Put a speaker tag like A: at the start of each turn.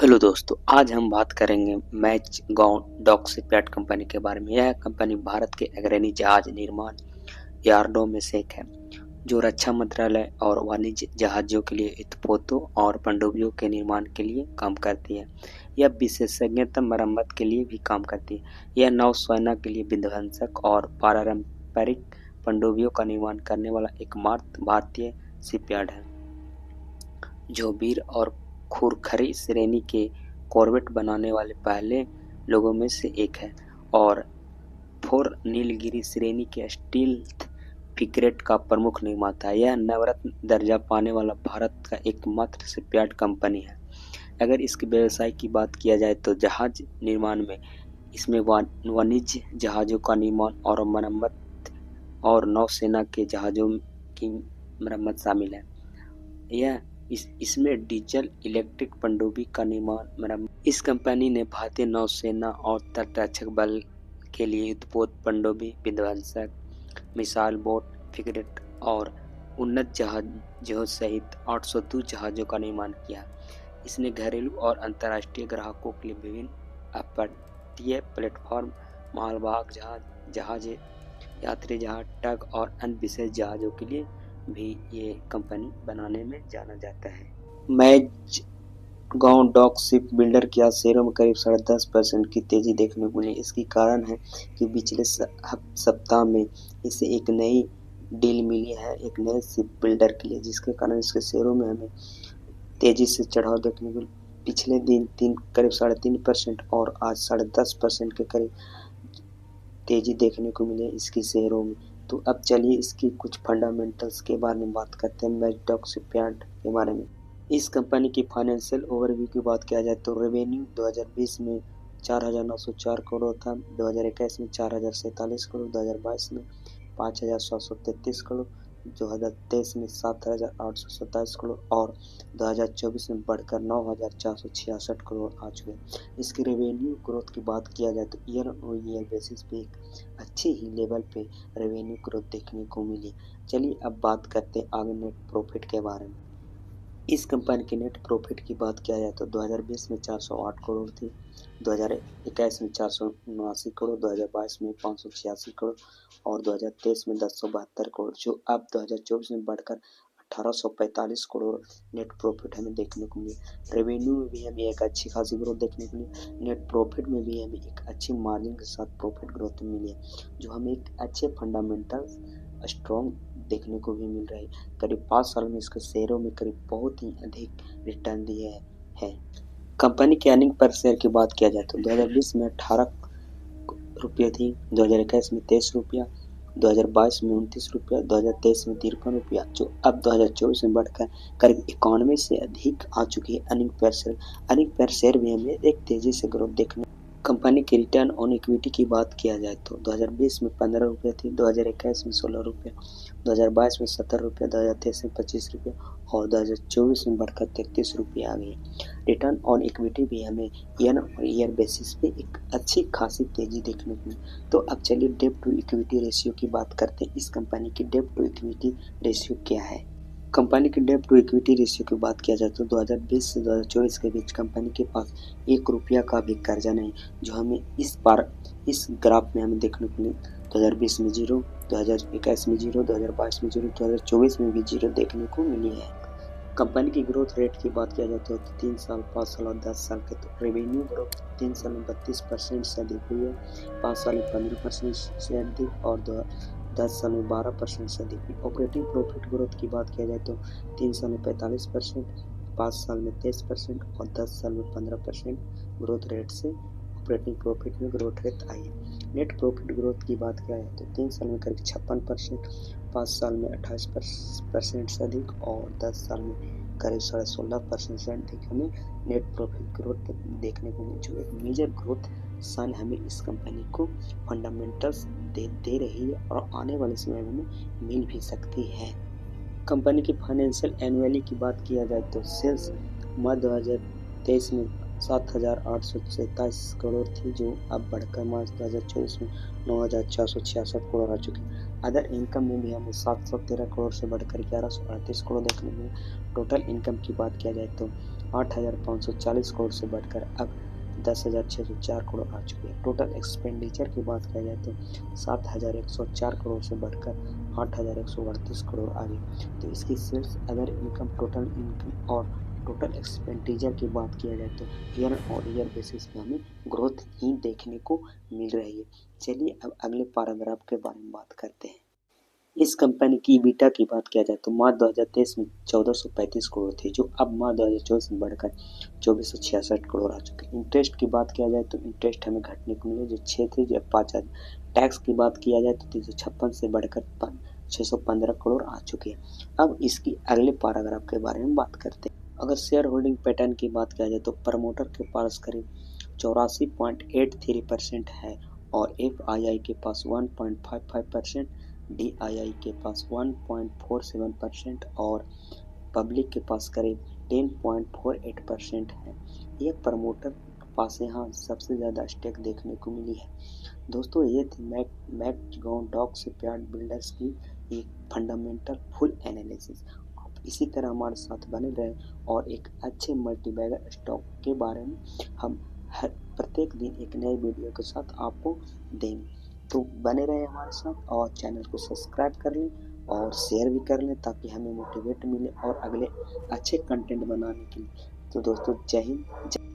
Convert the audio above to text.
A: Hello दोस्तों, आज हम बात करेंगे मैचगांव डॉक शिपयार्ड कंपनी के बारे में। यह कंपनी भारत के अग्रणी जहाज निर्माण यार्डों में से एक है, जो रक्षा मंत्रालय और वाणिज्य जहाजों के लिए युद्धपोतों और पनडुब्बियों के निर्माण के लिए काम करती है। यह विशेषज्ञता मरम्मत के लिए भी काम करती है। यह नौसेना के लिए विध्वंसक और पारंपरिक पनडुब्बियों का निर्माण करने वाला एकमात्र भारतीय शिपयार्ड है, जो वीर और खुरखरी श्रेणी के कॉर्वेट बनाने वाले पहले लोगों में से एक है और 4 नीलगिरी श्रेणी के स्टील्थ फ्रिगेट का प्रमुख निर्माता है। यह नवरत्न दर्जा पाने वाला भारत का एकमात्र शिपयार्ड कंपनी है। अगर इसके व्यवसाय की बात किया जाए तो जहाज निर्माण में इसमें वाणिज्य जहाजों का निर्माण और मरम्मत और नौसेना के जहाजों की मरम्मत शामिल है। यह इसमें डीजल इलेक्ट्रिक पनडुब्बी का निर्माण मरम्मत। इस कंपनी ने भारतीय नौसेना और तटरक्षक बल के लिए युद्धपोत पनडुब्बी, विध्वंसक, मिसाइल बोट, फ्रिगेट और उन्नत जहाजों सहित 802 जहाजों का निर्माण किया। इसने घरेलू और अंतर्राष्ट्रीय ग्राहकों के लिए विभिन्न अपतटीय प्लेटफॉर्म, मालवाहक जहाज, यात्री जहाज, टग और अन्य विशेष जहाजों के लिए भी ये कंपनी बनाने में जाना जाता है। मैचगांव डॉक शिप बिल्डर के आज शेयरों में करीब 10.5% की तेजी देखने को मिली। इसकी कारण है कि पिछले सप्ताह में इसे एक नई डील मिली है एक नए शिप बिल्डर के लिए, जिसके कारण इसके शेयरों में हमें तेजी से चढ़ाव देखने को पिछले दिन करीब 3.5% और आज 10.5% के करीब तेजी देखने को मिली इसकी शेयरों में। तो अब चलिए इसकी कुछ फंडामेंटल्स के बारे में बात करते हैं, मैचडॉक शिपयार्ड के बारे में। इस कंपनी की फाइनेंशियल ओवरव्यू की बात किया जाए तो रेवेन्यू 2020 में 4,904 करोड़ था, 2021 में 4,047 करोड़, 2022 में 5,733 करोड़, 2023 में 7,827 करोड़ और 2024 में बढ़कर 9,466 करोड़ आ चुके। इसकी रेवेन्यू ग्रोथ की बात किया जाए तो ईयर ऑन ईयर बेसिस पे एक अच्छे ही लेवल पे रेवेन्यू ग्रोथ देखने को मिली। चलिए अब बात करते हैं आगे नेट प्रॉफिट के बारे में। इस कंपनी की नेट प्रॉफिट की बात किया जाए तो 2020 में 408 करोड़ थी, 2021 में 479 करोड़, 2022 में 586 करोड़ और 2023 में 1072 करोड़, जो अब 2024 में बढ़कर 1845 करोड़ नेट प्रॉफिट हमें देखने को मिली। रेवेन्यू में भी हमें एक अच्छी खासी ग्रोथ देखने को मिली, नेट प्रॉफिट में भी हमें एक अच्छी मार्जिन के साथ प्रॉफिट ग्रोथ मिली है, जो हमें एक अच्छे फंडामेंटल्स स्ट्रॉन्ग देखने को भी मिल रही है। करीब 5 साल में इसके शेयरों में करीब बहुत ही अधिक रिटर्न दिए है। कंपनी की अर्निंग पर शेयर की बात किया जाए तो 2020 में 18 रुपये थी, 2021 में 23 रुपया, 2022 में 29 रुपया, 2023 में 53 रुपया, जो अब 2024 में बढ़कर करीब 91 से अधिक आ चुकी है। अर्निंग पर शेयर भी हमें एक तेजी से ग्रोथ देखने। कंपनी की रिटर्न ऑन इक्विटी की बात किया जाए तो 2020 में 15 रुपये थी, 2021 में 16 रुपये, 2022 में 17 रुपये, 2023 में 25 रुपये और 2024 में बढ़कर 33 रुपये आ गई। रिटर्न ऑन इक्विटी भी हमें ईयर और ईयर बेसिस पे एक अच्छी खासी तेजी देखने को मिली। तो अब चलिए डेब्ट टू इक्विटी रेशियो की बात करते हैं। इस कंपनी की डेब्ट टू इक्विटी रेशियो क्या है? कंपनी की डेब्ट टू इक्विटी रेशियो की बात किया जाए तो 2020 से 2024 के बीच कंपनी के पास 1 रुपया का भी कर्जा नहीं, जो हमें इस ग्राफ में हमें देखने को मिले। 2020 में 0, 2021 में 0, 2022 में 0, 2024 में भी 0 देखने को मिली है। कंपनी की ग्रोथ रेट की बात किया जाए तो 3 साल, 5 साल और 10 साल के, तो रेवेन्यू ग्रोथ 3 साल में 32% से अधिक हुई है, 5 साल में 15% से अधिक और 10 साल में 12% से अधिक हुई। ऑपरेटिंग प्रॉफिट ग्रोथ की बात किया जाए तो 3 साल में 45%, 5 साल में 23% और 10 साल में 15% ग्रोथ रेट से ऑपरेटिंग प्रॉफिट में ग्रोथ रेट आई है। नेट प्रॉफिट ग्रोथ की बात किया जाए तो 3 साल में करीब 56%, 5 साल में 28% से अधिक और 10 साल में करीब 16.5% से अधिक हमें नेट प्रॉफिट ग्रोथ देखने को मिली, जो एक मेजर ग्रोथ साइन हमें इस कंपनी को फंडामेंटल्स दे रही है और आने वाले समय में मिल भी सकती है। कंपनी की फाइनेंशियल एनुअली की बात किया जाए तो सेल्स मार्च 2023 में 7,827 करोड़ थी, जो अब बढ़कर मार्च 2024 में 9,466 करोड़ आ चुकी है। अदर इनकम में भी हमें 713 करोड़ से बढ़कर 1138 करोड़ देखने को मिले। टोटल इनकम की बात किया जाए तो 8,540 करोड़ से बढ़कर अब 10,604 करोड़ आ चुकी है। टोटल एक्सपेंडिचर की बात किया जाए तो 7,104 करोड़ से बढ़कर 8,138 करोड़ आ गई। तो इसकी sales, other income, total income और टोटल एक्सपेंडिचर की बात किया जाए तो ईयर और ईयर बेसिस पे हमें ग्रोथ ही देखने को मिल रही है। चलिए अब अगले पैराग्राफ के बारे में बात करते हैं। इस कंपनी की ईबिटा की बात किया जाए तो मार्च 2023 में 1435 करोड़ थी, जो अब मार्च 2024 में बढ़कर 2466 करोड़ आ चुके हैं। इंटरेस्ट की बात किया जाए तो इंटरेस्ट हमें घटने को मिले, जो 6 थे जो 5 आ। टैक्स की बात किया जाए तो 356 से बढ़कर 615 करोड़ आ चुके हैं। अब इसकी अगले पैराग्राफ के बारे में बात करते हैं। अगर शेयर होल्डिंग पैटर्न की बात किया जाए तो प्रमोटर के पास करीब 84.83% है और FII के पास 1.55%, DII के पास 1.47% और पब्लिक के पास करीब 10.48% है। यह प्रमोटर के पास यहाँ सबसे ज़्यादा स्टेक देखने को मिली है। दोस्तों, ये थी मैकगाउन डॉक शिपयार्ड बिल्डर्स की एक फंडामेंटल फुल एनालिसिस। आप इसी तरह हमारे साथ बने रहें और एक अच्छे मल्टीबैगर स्टॉक के बारे में हम हर प्रत्येक दिन एक नए वीडियो के साथ आपको देंगे। तो बने रहें हमारे साथ और चैनल को सब्सक्राइब कर लें और शेयर भी कर लें, ताकि हमें मोटिवेट मिले और अगले अच्छे कंटेंट बनाने के लिए। तो दोस्तों, जय हिंद।